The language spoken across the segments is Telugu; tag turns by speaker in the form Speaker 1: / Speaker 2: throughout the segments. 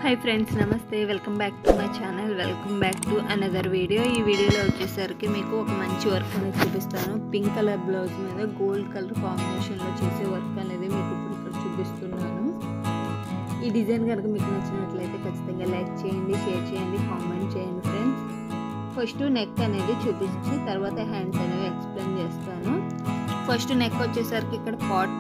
Speaker 1: हाई फ्रेंड्स नमस्ते welcome back to my channel welcome back to another video. ఈ వీడియోలో వచ్చేసరికి మీకు ఒక మంచి వర్క్ అనేది చూపిస్తాను। పింక్ కలర్ బ్లౌజ్ మీద గోల్డ్ కలర్ కాంబినేషన్ లో చేసే వర్క్ అనేది మీకు ఇప్పుడు ఇక్కడ చూపిస్తున్నాను। ఈ డిజైన్ కనుక మీకు నచ్చినట్లయితే ఖచ్చితంగా లైక్ చేయండి, షేర్ చేయండి, కామెంట్ చేయండి ఫ్రెండ్స్। ఫస్ట్ నెక్ అనేది చూపించి తర్వాత హ్యాండ్స్ అనేవి ఎక్స్ప్లెయిన్ చేస్తాను। ఫస్ట్ నెక్ వచ్చేసరికి ఇక్కడ పాట్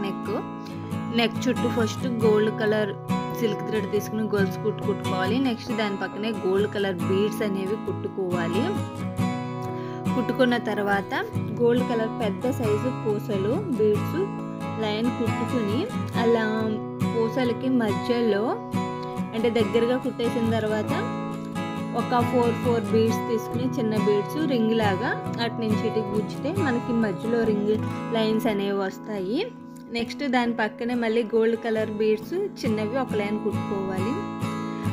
Speaker 1: నెక్ చుట్టూ first gold colour silk thread తీసుకుని గోల్స్ కుట్టుకోవాలి। నెక్స్ట్ దాని పక్కనే గోల్డ్ కలర్ బీడ్స్ అనేవి కుట్టుకోవాలి। కుట్టుకున్న తర్వాత గోల్డ్ కలర్ పెద్ద సైజు పూసలు బీడ్స్ లైన్ కుట్టుకుని అలా పూసలకి మధ్యలో అంటే దగ్గరగా కుట్టేసిన తర్వాత ఒక 4 బీడ్స్ తీసుకుని చిన్న బీడ్స్ రింగ్ లాగా అటు నుంచి ఇటు గుచ్చితే మనకి మధ్యలో రింగ్ లైన్స్ అనేవి వస్తాయి। నెక్స్ట్ దాని పక్కనే మళ్ళీ గోల్డ్ కలర్ బీడ్స్ చిన్నవి ఒక లైన్ కుట్టుకోవాలి।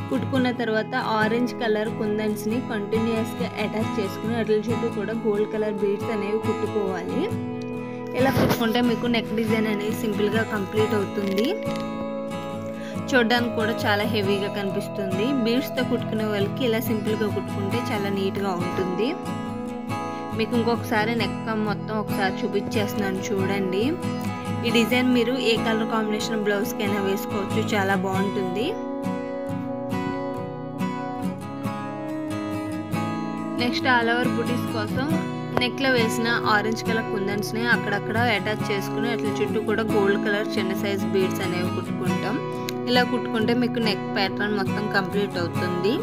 Speaker 1: కుట్టుకున్న తర్వాత ఆరెంజ్ కలర్ కుందన్స్ని కంటిన్యూస్గా అటాచ్ చేసుకుని అట్ల చుట్టూ కూడా గోల్డ్ కలర్ బీడ్స్ అనేవి కుట్టుకోవాలి। ఇలా కుట్టుకుంటే మీకు నెక్ డిజైన్ అనేది సింపుల్గా కంప్లీట్ అవుతుంది। చూడడానికి కూడా చాలా హెవీగా కనిపిస్తుంది। బీడ్స్తో కుట్టుకునే వాళ్ళకి ఇలా సింపుల్గా కుట్టుకుంటే చాలా నీట్గా ఉంటుంది। మీకు ఇంకొకసారి నెక్ మొత్తం ఒకసారి చూపించేస్తున్నాను చూడండి। ఈ డిజైన్ మీరు ఏ కలర్ కాంబినేషన్ బ్లౌజ్ కైనా వేసుకోవచ్చు, చాలా బాగుంటుంది। నెక్స్ట్ ఆల్ ఓవర్ బుటీస్ కోసం నెక్ లో వేసిన ఆరెంజ్ కలర్ కుందన్స్ ని అక్కడక్కడ అటాచ్ చేసుకుని అట్లా చుట్టూ కూడా గోల్డ్ కలర్ చిన్న సైజ్ బీడ్స్ అనేవి కుట్టుకుంటాం। ఇలా కుట్టుకుంటే మీకు నెక్ ప్యాటర్న్ మొత్తం కంప్లీట్ అవుతుంది।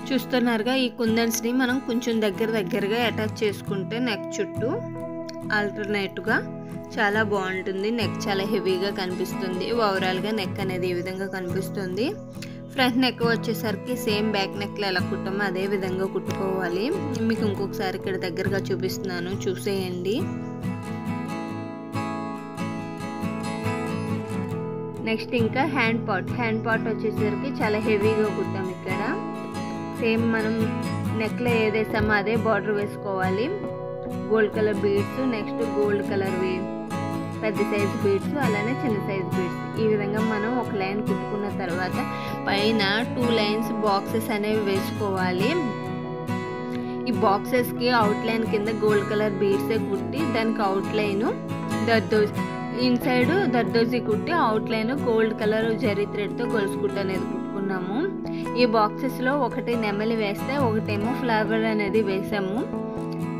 Speaker 1: చూస్తున్నారుగా ఈ కుందన్స్ని మనం కొంచెం దగ్గరగా అటాచ్ చేసుకుంటే నెక్ చుట్టూ ఆల్టర్నేట్గా చాలా బాగుంటుంది। నెక్ చాలా హెవీగా కనిపిస్తుంది। ఓవరాల్గా నెక్ అనేది ఈ విధంగా కనిపిస్తుంది। ఫ్రంట్ నెక్ వచ్చేసరికి సేమ్ బ్యాక్ నెక్లో ఎలా కుట్టామో అదే విధంగా కుట్టుకోవాలి। మీకు ఇంకొకసారి ఇక్కడ దగ్గరగా చూపిస్తున్నాను చూసేయండి। నెక్స్ట్ ఇంకా హ్యాండ్ పార్ట్ వచ్చేసరికి చాలా హెవీగా కుట్టాం। ఇక్కడ సేమ్ మనం నెక్లో ఏదేసామో అదే బార్డర్ వేసుకోవాలి। Gold colour beads next gold colour పెద్ద సైజ్ బీడ్స్ అలానే చిన్న సైజ్ బీడ్స్ ఈ విధంగా మనం ఒక లైన్ కుట్టుకున్న తర్వాత పైన 2 లైన్స్ బాక్సెస్ అనేవి వేసుకోవాలి। ఈ బాక్సెస్కి అవుట్లైన్ కింద గోల్డ్ కలర్ బీడ్సే కుట్టి దానికి అవుట్లైన్ ఇన్సైడ్ దర్దోజీ కుట్టి అవుట్లైన్ గోల్డ్ కలర్ జరీ థ్రెడ్తో గొలుసు కుట్టు అనేది కుట్టుకున్నాము। ఈ బాక్సెస్లో ఒకటి నెమలి వేస్తే ఒకటేమో ఫ్లవర్ అనేది వేసాము।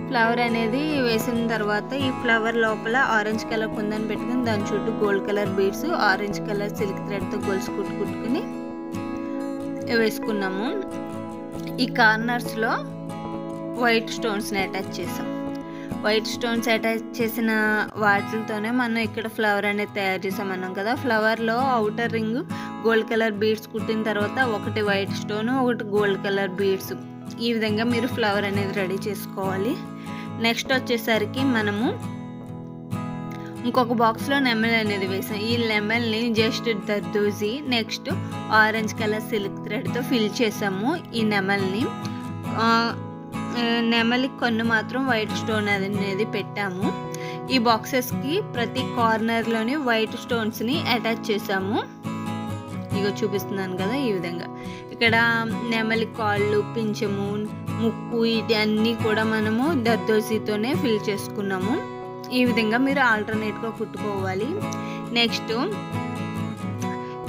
Speaker 1: ఫ్లవర్ అనేది వేసిన తర్వాత ఈ ఫ్లవర్ లోపల ఆరెంజ్ కలర్ కుందని పెట్టుకుని దాని చుట్టూ gold colour beads orange colour silk థ్రెడ్తో గొలుసు కుట్టుకుని వేసుకున్నాము। ఈ కార్నర్స్లో వైట్ స్టోన్స్ని అటాచ్ చేసాం। వైట్ స్టోన్స్ అటాచ్ చేసిన వాటితోనే మనం ఇక్కడ ఫ్లవర్ అనేది తయారు చేసామన్నాం కదా। ఫ్లవర్లో outer ring gold colour beads కుట్టిన తర్వాత ఒకటి వైట్ స్టోన్ ఒకటి గోల్డ్ కలర్ బీడ్స్ ఈ విధంగా మీరు ఫ్లవర్ అనేది రెడీ చేసుకోవాలి। నెక్స్ట్ వచ్చేసరికి మనము ఇంకొక బాక్స్లో నెమలి అనేది వేసాం। ఈ నెమల్ని జస్ట్ దర్దోజీ నెక్స్ట్ ఆరెంజ్ కలర్ సిల్క్ థ్రెడ్తో ఫిల్ చేసాము। ఈ నెమలి కొన్ను మాత్రం వైట్ స్టోన్ అనేది పెట్టాము। ఈ బాక్సెస్కి ప్రతి కార్నర్లోని వైట్ స్టోన్స్ని అటాచ్ చేసాము। ఇగో చూపిస్తున్నాను కదా ఈ విధంగా। ఇక్కడ నెమలి కాళ్ళు పింఛము ముక్కు ఇది అన్నీ కూడా మనము దర్దోజీతోనే ఫిల్ చేసుకున్నాము। ఈ విధంగా మీరు ఆల్టర్నేట్గా కుట్టుకోవాలి। నెక్స్ట్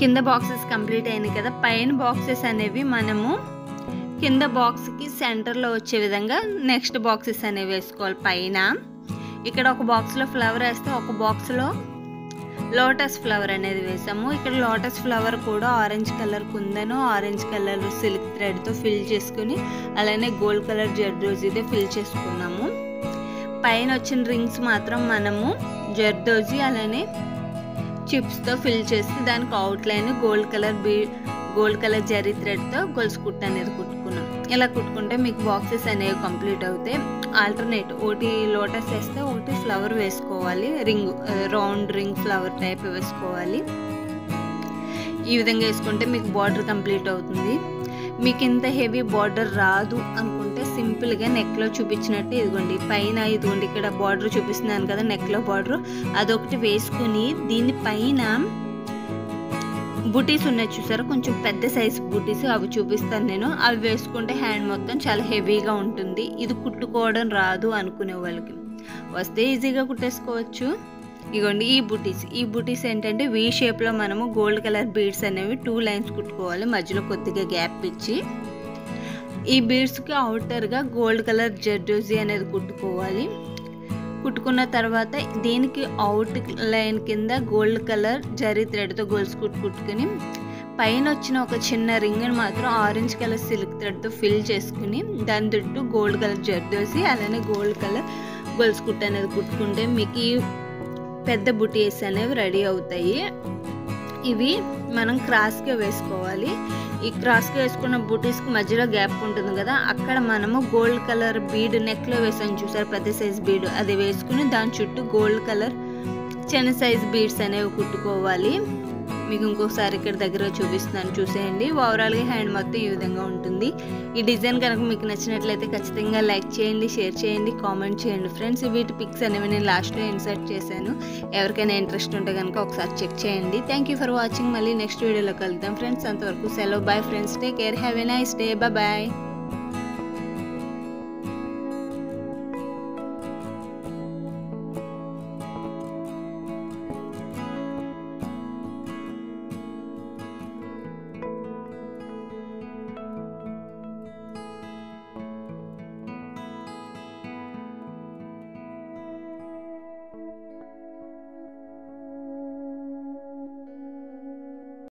Speaker 1: కింద బాక్సెస్ కంప్లీట్ అయినాయి కదా, పైన బాక్సెస్ అనేవి మనము కింద బాక్స్కి సెంటర్లో వచ్చే విధంగా నెక్స్ట్ బాక్సెస్ అనేవి వేసుకోవాలి। పైన ఇక్కడ ఒక బాక్స్లో ఫ్లవర్ వేస్తే ఒక బాక్స్లో లోటస్ ఫ్లవర్ అనేది వేసాము। ఇక్కడ లోటస్ ఫ్లవర్ కూడా orange colour కుందను orange colour silk థ్రెడ్తో ఫిల్ చేసుకుని అలానే గోల్డ్ కలర్ జర్దోజీతో ఫిల్ చేసుకున్నాము। పైన వచ్చిన రింగ్స్ మాత్రం మనము జర్దోజీ అలానే చిప్స్తో ఫిల్ చేసి దానికి అవుట్లైన్ గోల్డ్ కలర్ జరీ థ్రెడ్తో గొలుసు కుట్టు అనేది కుట్టుకున్నాం। ఇలా కుట్టుకుంటే మీకు బాక్సెస్ అనేవి కంప్లీట్ అవుతాయి। ఆల్టర్నేట్ ఒకటి లోటస్ వేస్తే ఒకటి ఫ్లవర్ వేసుకోవాలి, రౌండ్ రింగ్ ఫ్లవర్ టైప్ వేసుకోవాలి। ఈ విధంగా వేసుకుంటే మీకు బార్డర్ కంప్లీట్ అవుతుంది। మీకు ఇంత హెవీ బార్డర్ రాదు అనుకుంటే సింపుల్గా నెక్లో చూపించినట్టు ఇదిగోండి పైన ఇదిగోండి ఇక్కడ బార్డర్ చూపిస్తున్నాను కదా నెక్లో బార్డర్ అదొకటి వేసుకుని దీని పైన బూటీస్ ఉన్నాయి చూసారా కొంచెం పెద్ద సైజ్ బూటీస్ అవి చూపిస్తాను నేను. అవి వేసుకుంటే హ్యాండ్ మొత్తం చాలా హెవీగా ఉంటుంది. ఇది కుట్టుకోవడం రాదు అనుకునే వాళ్ళకి వస్తే ఈజీగా కుట్టేసుకోవచ్చు. ఇగోండి ఈ బూటీస్ ఏంటంటే వీ షేప్లో మనము గోల్డ్ కలర్ బీడ్స్ అనేవి 2 లైన్స్ కుట్టుకోవాలి. మధ్యలో కొద్దిగా గ్యాప్ ఇచ్చి ఈ బీడ్స్కి అవుటర్గా గోల్డ్ కలర్ జర్దోజీ అనేది కుట్టుకోవాలి. కుట్టుకున్న తర్వాత దీనికి అవుట్ లైన్ కింద గోల్డ్ కలర్ జరీ థ్రెడ్తో గోల్స్ కుట్టుకుని పైన వచ్చిన ఒక చిన్న రింగ్ని మాత్రం ఆరెంజ్ కలర్ సిల్క్ థ్రెడ్తో ఫిల్ చేసుకుని దాని చుట్టూ గోల్డ్ కలర్ జర్దోజీ అలానే గోల్డ్ కలర్ గోల్స్ కుట్టు అనేది కుట్టుకుంటే మీకు ఈ పెద్ద బుటీస్ అనేవి రెడీ అవుతాయి. ఇవి మనం క్రాస్గా వేసుకోవాలి. ఈ క్రాస్గా వేసుకున్న బూటీస్కి మధ్యలో గ్యాప్ ఉంటుంది కదా అక్కడ మనము గోల్డ్ కలర్ బీడ్ నెక్లో వేసాను చూసారు పెద్ద సైజ్ బీడ్ అది వేసుకుని దాని చుట్టూ గోల్డ్ కలర్ చిన్న సైజ్ బీడ్స్ అనేవి కుట్టుకోవాలి. మీకు ఇంకొకసారి ఇక్కడ దగ్గర చూపిస్తున్నాను చూసేయండి. ఓవరాల్గా హ్యాండ్ మొత్తం ఈ విధంగా ఉంటుంది. ఈ డిజైన్ కనుక మీకు నచ్చినట్లయితే ఖచ్చితంగా లైక్ చేయండి, షేర్ చేయండి, కామెంట్ చేయండి ఫ్రెండ్స్. వీటి పిక్స్ అనేవి నేను లాస్ట్లో ఇన్సర్ట్ చేశాను. ఎవరికైనా ఇంట్రెస్ట్ ఉంటే కనుక ఒకసారి చెక్ చేయండి. Thank you for watching. మళ్ళీ నెక్స్ట్ వీడియోలో కలుద్దాం ఫ్రెండ్స్. అంతవరకు సెలవు. Bye friends. Take care. Have a nice day. Bye.